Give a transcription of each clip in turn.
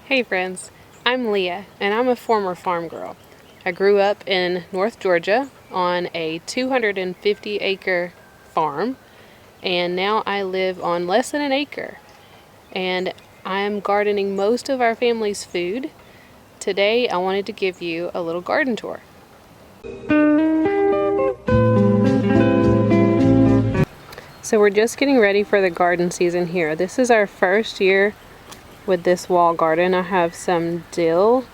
Hey friends, I'm Leah and I'm a former farm girl. I grew up in North Georgia on a 250-acre farm, and now I live on less than an acre, and I'm gardening most of our family's food. Today I wanted to give you a little garden tour. So we're just getting ready for the garden season here. This is our first year with this wall garden. I have some dill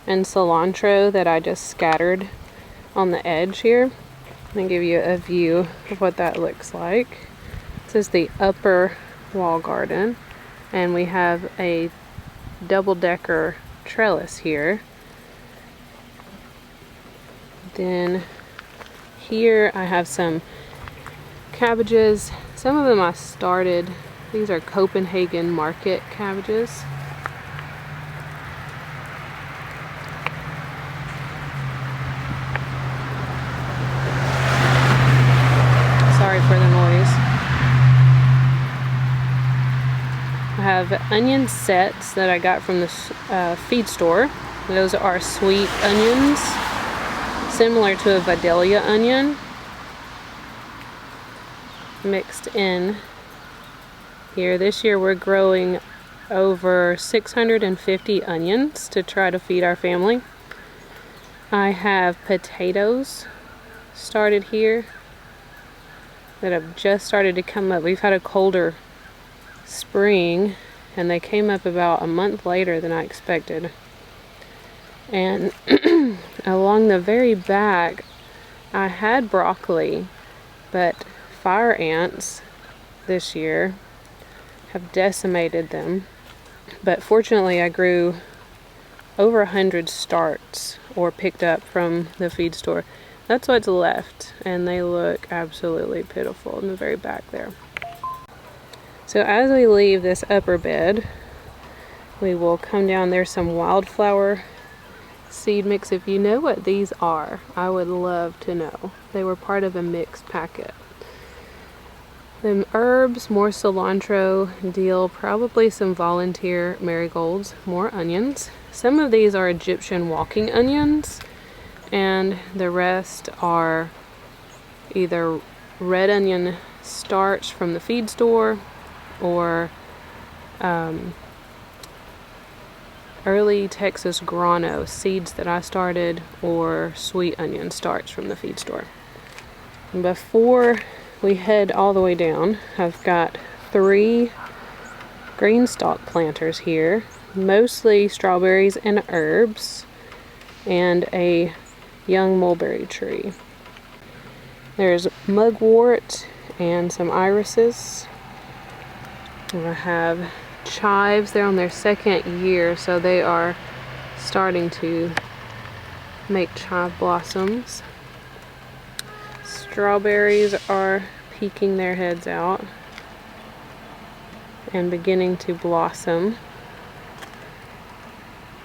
and cilantro that I just scattered on the edge here. Let me give you a view of what that looks like. This is the upper wall garden, and we have a double-decker trellis here. Then here I have some cabbages. Some of them I started. These are Copenhagen market cabbages. Sorry for the noise. I have onion sets that I got from the feed store. Those are sweet onions, similar to a Vidalia onion, mixed in here. This year we're growing over 650 onions to try to feed our family. I have potatoes started here that have just started to come up. We've had a colder spring and they came up about a month later than I expected. And along the very back I had broccoli, but fire ants this year have decimated them. But fortunately I grew over 100 starts, or picked up from the feed store. That's what's left, and they look absolutely pitiful in the very back there. So as we leave this upper bed, we will come down. There's some wildflower seed mix. If you know what these are, I would love to know. They were part of a mixed packet. Then herbs, more cilantro, dill, probably some volunteer marigolds, more onions. Some of these are Egyptian walking onions, and the rest are either red onion starch from the feed store or early Texas grano seeds that I started, or sweet onion starch from the feed store. And before we head all the way down, I've got 3 green stalk planters here, mostly strawberries and herbs, and a young mulberry tree. There's mugwort and some irises. And I have chives. They're on their 2nd year, so they are starting to make chive blossoms. Strawberries are peeking their heads out and beginning to blossom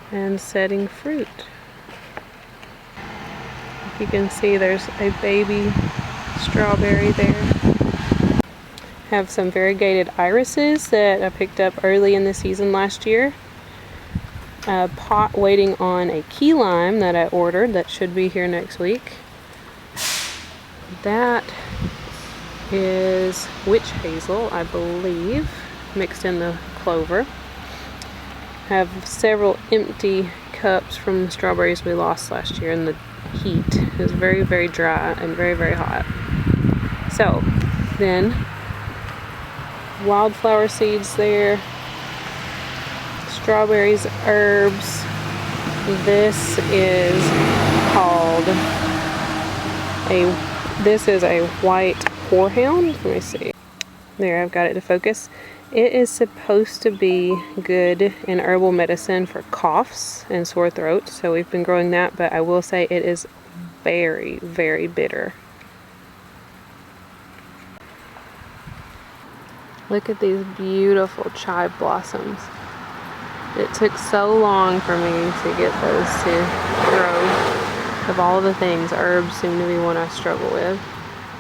and setting fruit. If you can see, there's a baby strawberry there. Have some variegated irises that I picked up early in the season last year. A pot waiting on a key lime that I ordered that should be here next week. That is witch hazel, I believe, mixed in the clover. Have several empty cups from the strawberries we lost last year in the heat. It was very, very dry and very, very hot. So then wildflower seeds there, strawberries, herbs. This is called this is a white horehound. Let me see. There, I've got it to focus. It is supposed to be good in herbal medicine for coughs and sore throats, so we've been growing that, but I will say it is very, very bitter. Look at these beautiful chive blossoms. It took so long for me to get those to grow. Of all the things, herbs seem to be one I struggle with.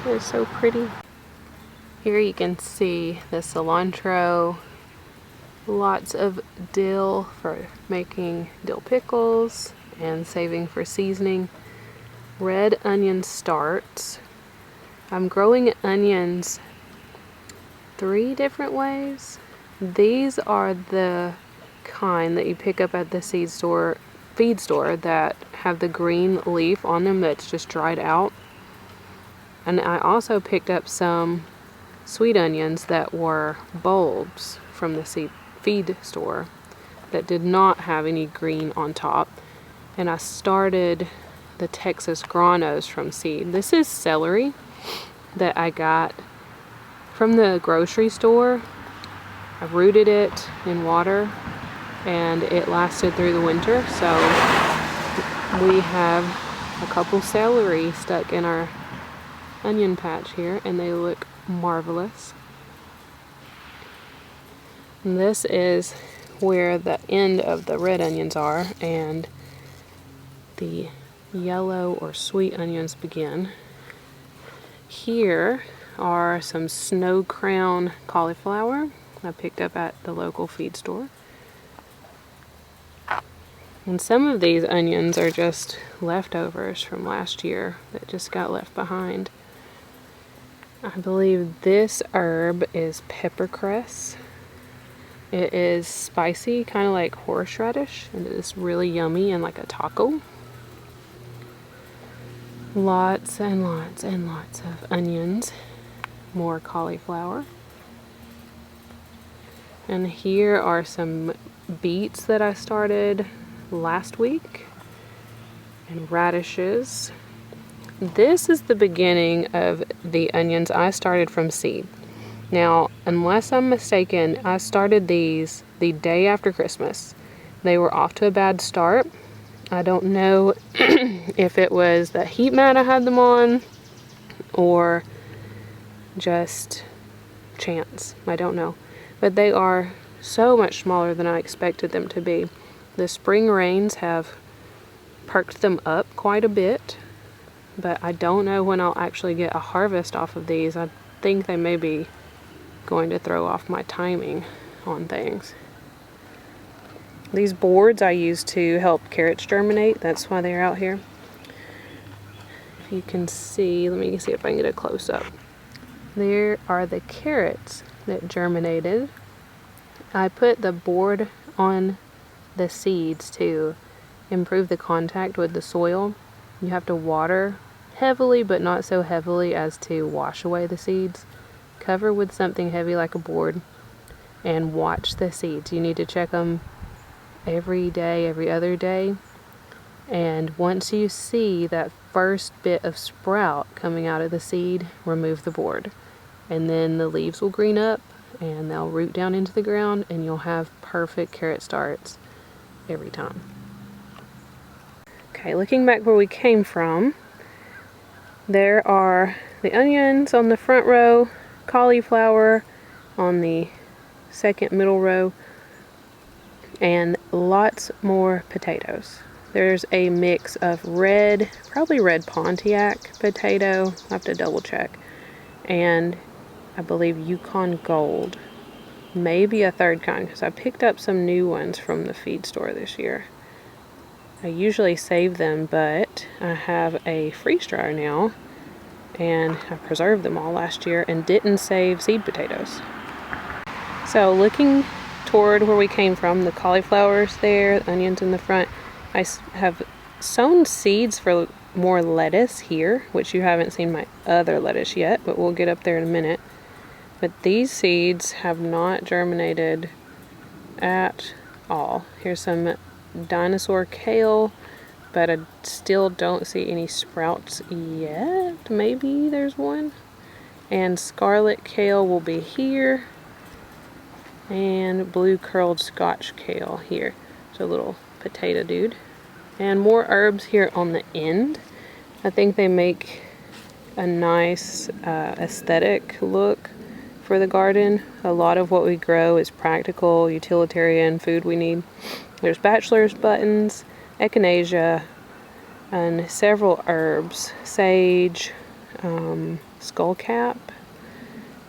They're so pretty. Here you can see the cilantro Lots of dill for making dill pickles and saving for seasoning. Red onion starts. I'm growing onions 3 different ways. These are the kind that you pick up at the feed store that have the green leaf on them that's just dried out. And I also picked up some sweet onions that were bulbs from the feed store that did not have any green on top. And I started the Texas Granos from seed. This is celery that I got from the grocery store. I rooted it in water and it lasted through the winter. So we have a couple celery stuck in our onion patch here and they look marvelous. And this is where the end of the red onions are and the yellow or sweet onions begin. Here are some snow crown cauliflower I picked up at the local feed store. And some of these onions are just leftovers from last year that just got left behind. I believe this herb is peppercress. It is spicy, kind of like horseradish, and it is really yummy and like a taco. Lots and lots and lots of onions. More cauliflower. And here are some beets that I started last week. And radishes. This is the beginning of the onions I started from seed. Now, unless I'm mistaken, I started these the day after Christmas. They were off to a bad start. I don't know if it was the heat mat I had them on or just chance. I don't know. But they are so much smaller than I expected them to be. The spring rains have perked them up quite a bit, but I don't know when I'll actually get a harvest off of these. I think they may be going to throw off my timing on things. These boards I use to help carrots germinate. That's why they're out here. If you can see, let me see if I can get a close up. There are the carrots that germinated. I put the board on the seeds to improve the contact with the soil. You have to water heavily, but not so heavily as to wash away the seeds. Cover with something heavy like a board and watch the seeds. You need to check them every day, every other day. And once you see that first bit of sprout coming out of the seed, remove the board. And then the leaves will green up and they'll root down into the ground and you'll have perfect carrot starts every time. Okay, looking back where we came from, there are the onions on the front row, cauliflower on the second middle row, and lots more potatoes. There's a mix of red, probably red Pontiac potato, I'll have to double check, and I believe Yukon Gold. Maybe a third kind, because I picked up some new ones from the feed store this year. I usually save them, but I have a freeze dryer now, and I preserved them all last year and didn't save seed potatoes. So looking toward where we came from, the cauliflower's there, the onions in the front. I have sown seeds for more lettuce here, which you haven't seen my other lettuce yet, but we'll get up there in a minute. But these seeds have not germinated at all. Here's some dinosaur kale, but I still don't see any sprouts yet. Maybe there's one. And scarlet kale will be here. And blue curled Scotch kale here. It's a little potato dude. And more herbs here on the end. I think they make a nice aesthetic look for the garden. A lot of what we grow is practical, utilitarian food we need. There's bachelor's buttons, echinacea, and several herbs. Sage, skullcap,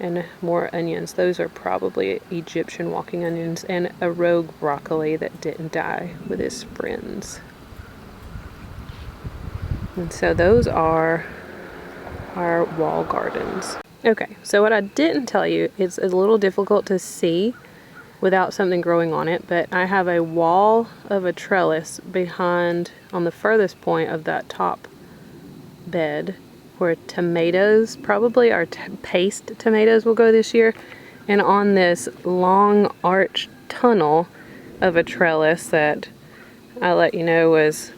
and more onions. Those are probably Egyptian walking onions, and a rogue broccoli that didn't die with his friends. And so those are our wall gardens. Okay, so what I didn't tell you, it's a little difficult to see without something growing on it, but I have a wall of a trellis behind, on the furthest point of that top bed, where tomatoes, probably our paste tomatoes, will go this year. And on this long arch tunnel of a trellis that I let you know was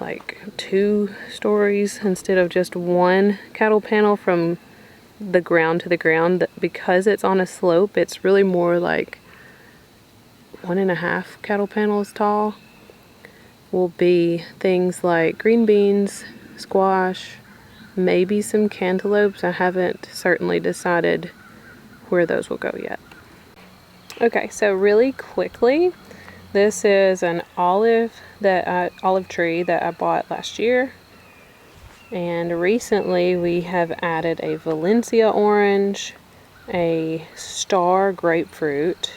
like 2 stories instead of just 1 cattle panel from the ground to the ground, because it's on a slope, it's really more like 1.5 cattle panels tall, will be things like green beans, squash, maybe some cantaloupes. I haven't certainly decided where those will go yet. Okay, so really quickly, this is an olive tree that I bought last year. And recently we have added a Valencia orange, a star grapefruit.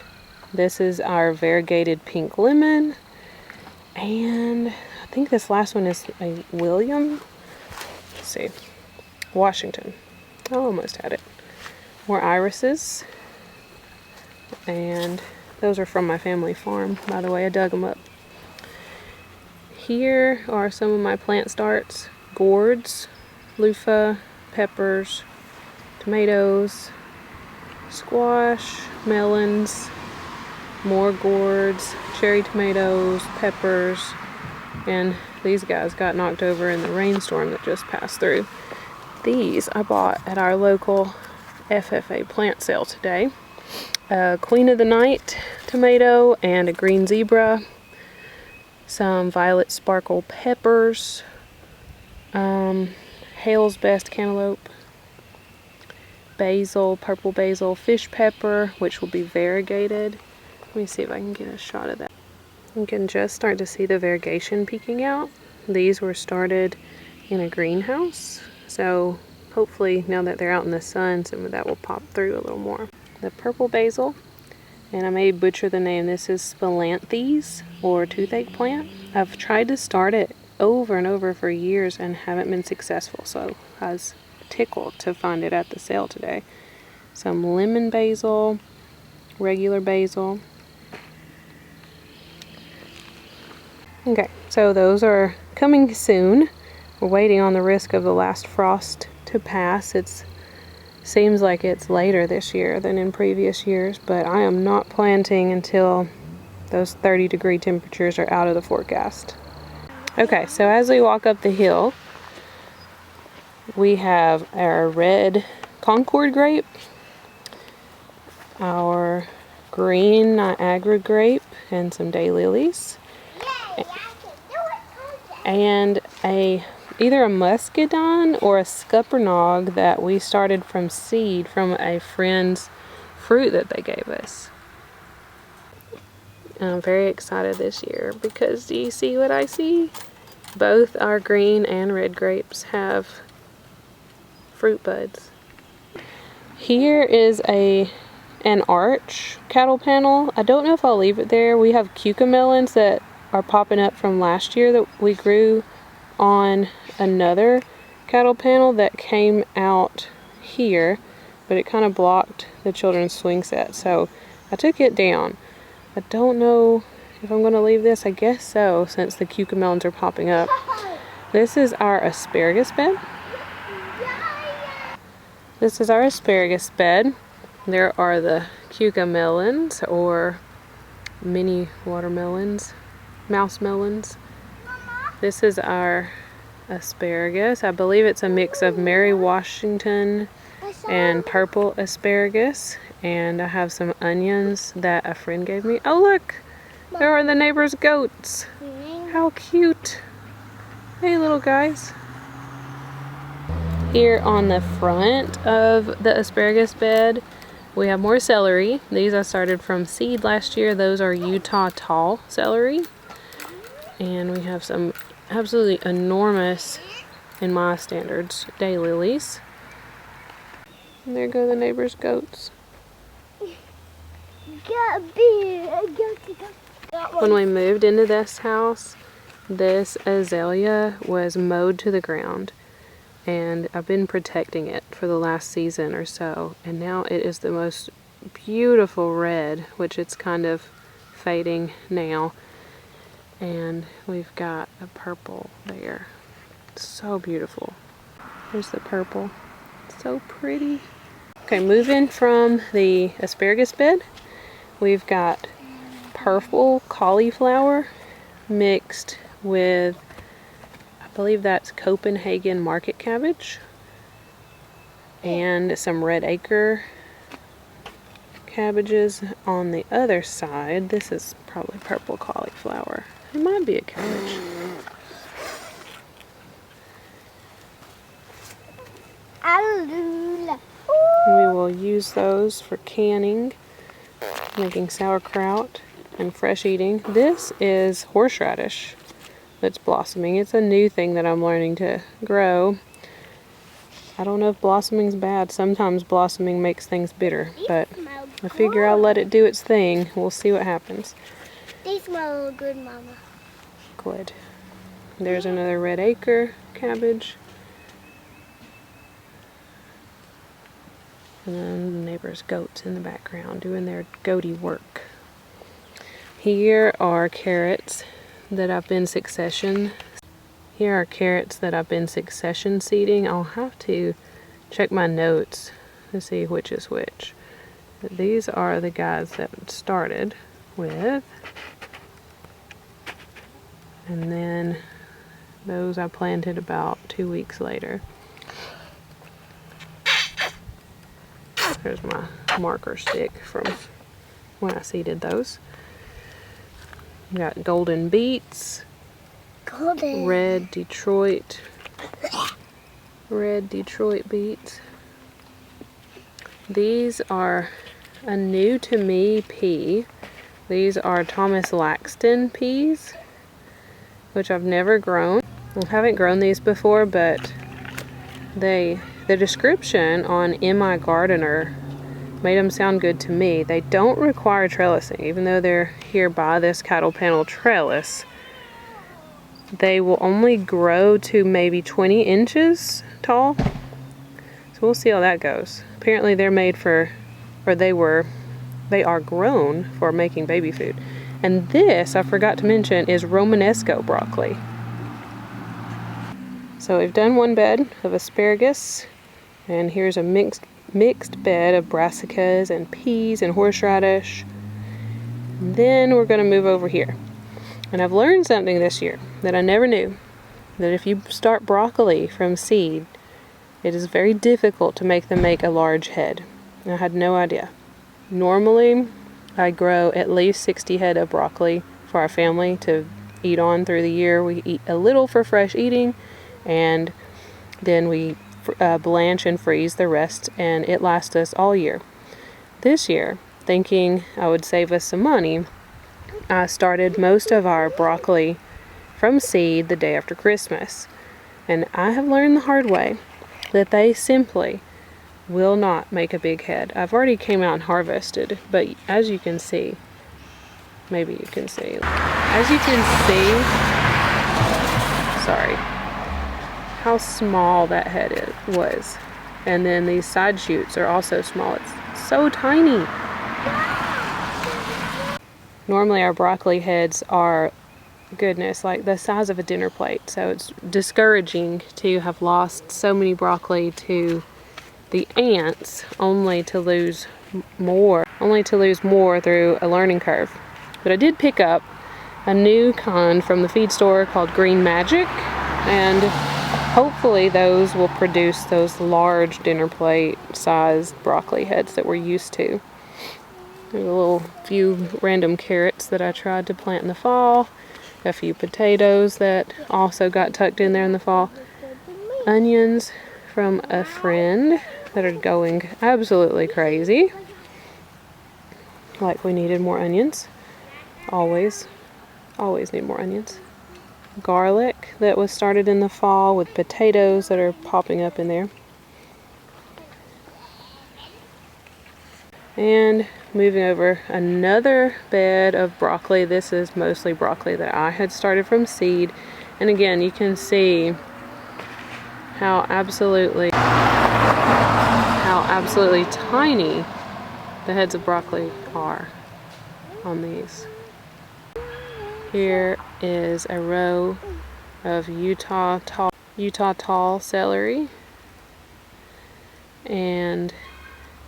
This is our variegated pink lemon. And I think this last one is a William. Let's see. Washington. I almost had it. More irises. And those are from my family farm, by the way. I dug them up. Here are some of my plant starts. Gourds, loofah, peppers, tomatoes, squash, melons, more gourds, cherry tomatoes, peppers, and these guys got knocked over in the rainstorm that just passed through. These I bought at our local FFA plant sale today. A Queen of the Night tomato and a green zebra, some violet sparkle peppers, Hale's Best cantaloupe, basil, purple basil, fish pepper, which will be variegated. Let me see if I can get a shot of that. You can just start to see the variegation peeking out. These were started in a greenhouse, so hopefully now that they're out in the sun, some of that will pop through a little more. The purple basil, and I may butcher the name, this is Spilanthes, or toothache plant. I've tried to start it over and over for years and haven't been successful, so I was tickled to find it at the sale today. Some lemon basil, regular basil. Okay, so those are coming soon. We're waiting on the risk of the last frost to pass. It seems like it's later this year than in previous years, but I am not planting until those 30-degree temperatures are out of the forecast. Okay, so as we walk up the hill, we have our red Concord grape, our green Niagara grape, and some daylilies, and either a muscadine or a scuppernong that we started from seed from a friend's fruit that they gave us. And I'm very excited this year because do you see what I see? Both our green and red grapes have fruit buds. Here is an arch cattle panel. I don't know if I'll leave it there. We have cucamelons that are popping up from last year that we grew on another cattle panel that came out here, but it kind of blocked the children's swing set, so I took it down. I don't know if I'm going to leave this. I guess so, since the cucamelons are popping up. This is our asparagus bed. This is our asparagus bed. There are the cucamelons, or mini watermelons, mouse melons. This is our asparagus. I believe it's a mix of Mary Washington and purple asparagus. And I have some onions that a friend gave me. Oh look! There are the neighbor's goats. How cute. Hey little guys. Here on the front of the asparagus bed, we have more celery. These I started from seed last year. Those are Utah tall celery. And we have some absolutely enormous, in my standards, daylilies. And there go the neighbor's goats. When we moved into this house, this azalea was mowed to the ground, and I've been protecting it for the last season or so, and now it is the most beautiful red, which it's kind of fading now, and we've got a purple there. So beautiful. There's the purple. So pretty. Okay, moving from the asparagus bed, we've got purple cauliflower mixed with, I believe that's Copenhagen market cabbage, and some red acre cabbages on the other side. This is probably purple cauliflower. It might be a cabbage. We will use those for canning, making sauerkraut, and fresh eating. This is horseradish that's blossoming. It's a new thing that I'm learning to grow. I don't know if blossoming's bad. Sometimes blossoming makes things bitter, but I figure I'll let it do its thing. We'll see what happens. They smell good, Mama. Good. There's another red acre cabbage. And then the neighbor's goats in the background doing their goaty work. Here are carrots that I've been succession. Here are carrots that I've been succession seeding. I'll have to check my notes to see which is which. But these are the guys that started with. And then those I planted about 2 weeks later. There's my marker stick from when I seeded those. We got golden beets, red Detroit beets. These are a new to me pea. These are Thomas Laxton peas, which I've never grown. I haven't grown these before, but the description on MI Gardener made them sound good to me. They don't require trellising, even though they're here by this cattle panel trellis. They will only grow to maybe 20 inches tall. So we'll see how that goes. Apparently they're made for, or they are grown for making baby food. And this, I forgot to mention, is Romanesco broccoli. So we've done one bed of asparagus, and here's a mixed bed of brassicas and peas and horseradish. And then we're going to move over here. And I've learned something this year that I never knew, that if you start broccoli from seed, it is very difficult to make them make a large head. I had no idea. Normally, I grow at least 60 head of broccoli for our family to eat on through the year. We eat a little for fresh eating, and then we blanch and freeze the rest, and it lasts us all year. This year, thinking I would save us some money, I started most of our broccoli from seed the day after Christmas. And I have learned the hard way that they simply will not make a big head. I've already came out and harvested, but as you can see, maybe you can see, as you can see, sorry, how small that head was. And then these side shoots are also small. It's so tiny. Normally our broccoli heads are, goodness, like the size of a dinner plate. So it's discouraging to have lost so many broccoli to the ants, only to lose more through a learning curve. But I did pick up a new kind from the feed store called Green Magic, and hopefully those will produce those large dinner plate sized broccoli heads that we're used to. There's a little few random carrots that I tried to plant in the fall, a few potatoes that also got tucked in there in the fall, onions from a friend that are going absolutely crazy. Like we needed more onions. Always need more onions. Garlic that was started in the fall with potatoes that are popping up in there. And moving over, another bed of broccoli. This is mostly broccoli that I had started from seed. And again, you can see how absolutely tiny the heads of broccoli are on these. Here is a row of Utah tall celery and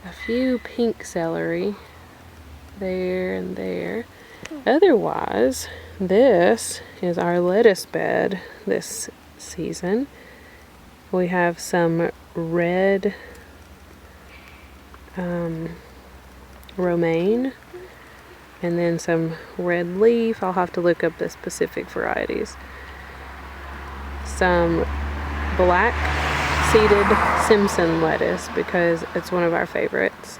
a few pink celery there and there. Otherwise, this is our lettuce bed this season. We have some red romaine and then some red leaf. I'll have to look up the specific varieties. Some black seeded Simpson lettuce because it's one of our favorites.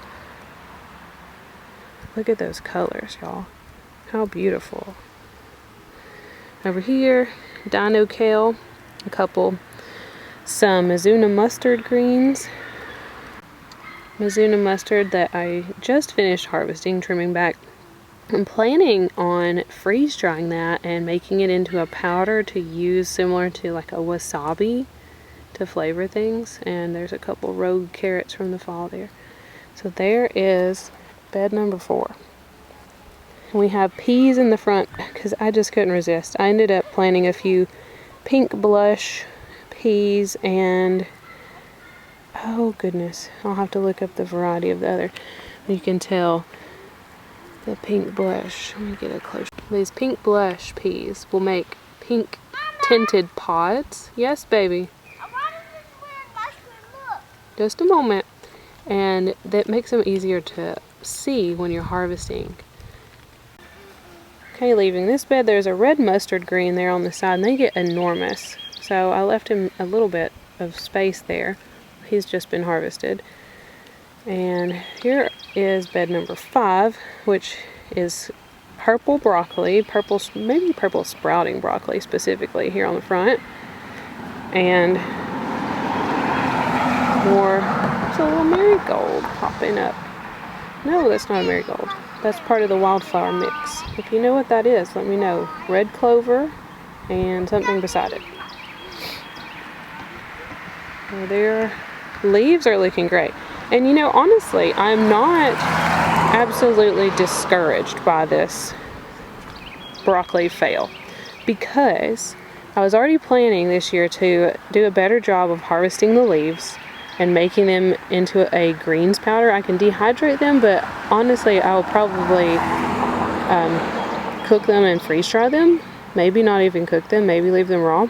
Look at those colors, y'all. How beautiful. Over here, dino kale, a couple. Some Mizuna mustard greens. Mizuna mustard that I just finished harvesting, trimming back. I'm planning on freeze drying that and making it into a powder to use similar to like a wasabi to flavor things. And there's a couple rogue carrots from the fall there. So there is bed number 4. We have peas in the front because I just couldn't resist. I ended up planting a few pink blush peas and oh goodness, I'll have to look up the variety of the other. You can tell the pink blush. Let me get a close. These pink blush peas will make pink tinted pods. Yes, baby. I wanted to wear a mushroom, look. Just a moment. And that makes them easier to see when you're harvesting. Okay, leaving this bed, there's a red mustard green there on the side, and they get enormous. So I left him a little bit of space there. He's just been harvested. And here is bed number 5, which is purple broccoli, maybe purple sprouting broccoli specifically here on the front. And more, there's a little marigold popping up. No, that's not a marigold. That's part of the wildflower mix. If you know what that is, let me know. Red clover and something beside it. Well, their leaves are looking great. And you know, honestly, I'm not absolutely discouraged by this broccoli fail because I was already planning this year to do a better job of harvesting the leaves and making them into a greens powder. I can dehydrate them, but honestly, I will probably cook them and freeze dry them. Maybe not even cook them, maybe leave them raw.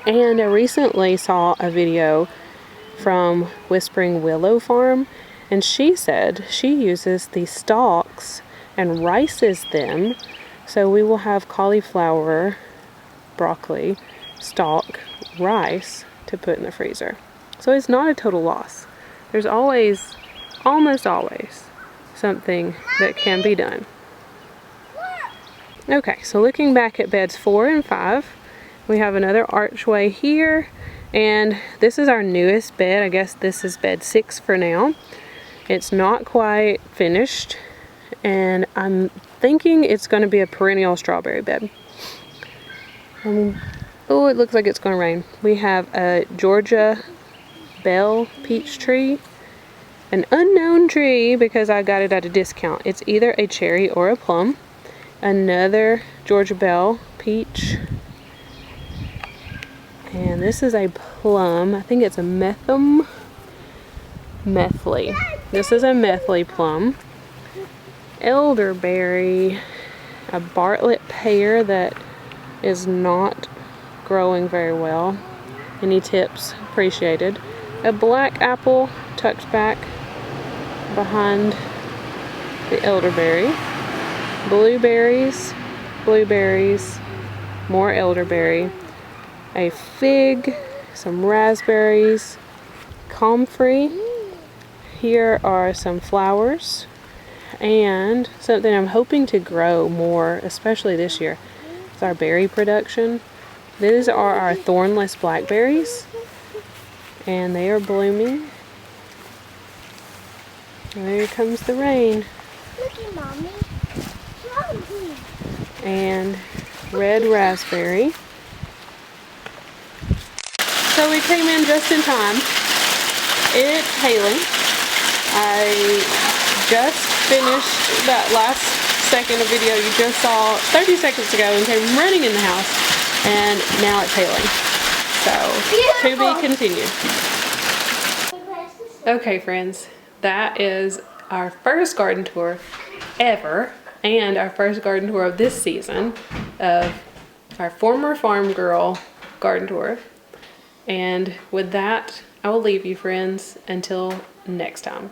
And I recently saw a video from Whispering Willow Farm, and she said she uses the stalks and rices them. So we will have cauliflower, broccoli, stalk, rice to put in the freezer. So it's not a total loss. There's always, almost always, something that can be done. Okay, so looking back at beds 4 and 5, we have another archway here, and this is our newest bed. I guess this is bed 6 for now. It's not quite finished, and I'm thinking it's going to be a perennial strawberry bed. Oh, it looks like it's going to rain. We have a Georgia Bell peach tree, an unknown tree because I got it at a discount. It's either a cherry or a plum. Another Georgia Bell peach, and this is a plum. I think it's a methley. This is a methley plum. Elderberry, a Bartlett pear that is not growing very well. Any tips appreciated. A black apple tucked back behind the elderberry. Blueberries, more elderberry. A fig, some raspberries, comfrey. Here are some flowers and something I'm hoping to grow more, especially this year, is our berry production. These are our thornless blackberries, and they are blooming. There comes the rain. Looky, Mommy. Mommy. And red raspberry. So we came in just in time. It's hailing. I just finished that last second of video you just saw 30 seconds ago and came running in the house, and now it's hailing. So, to be continued. Okay friends, that is our first garden tour ever, and our first garden tour of this season of our former farm girl garden tour. And with that, I will leave you friends until next time.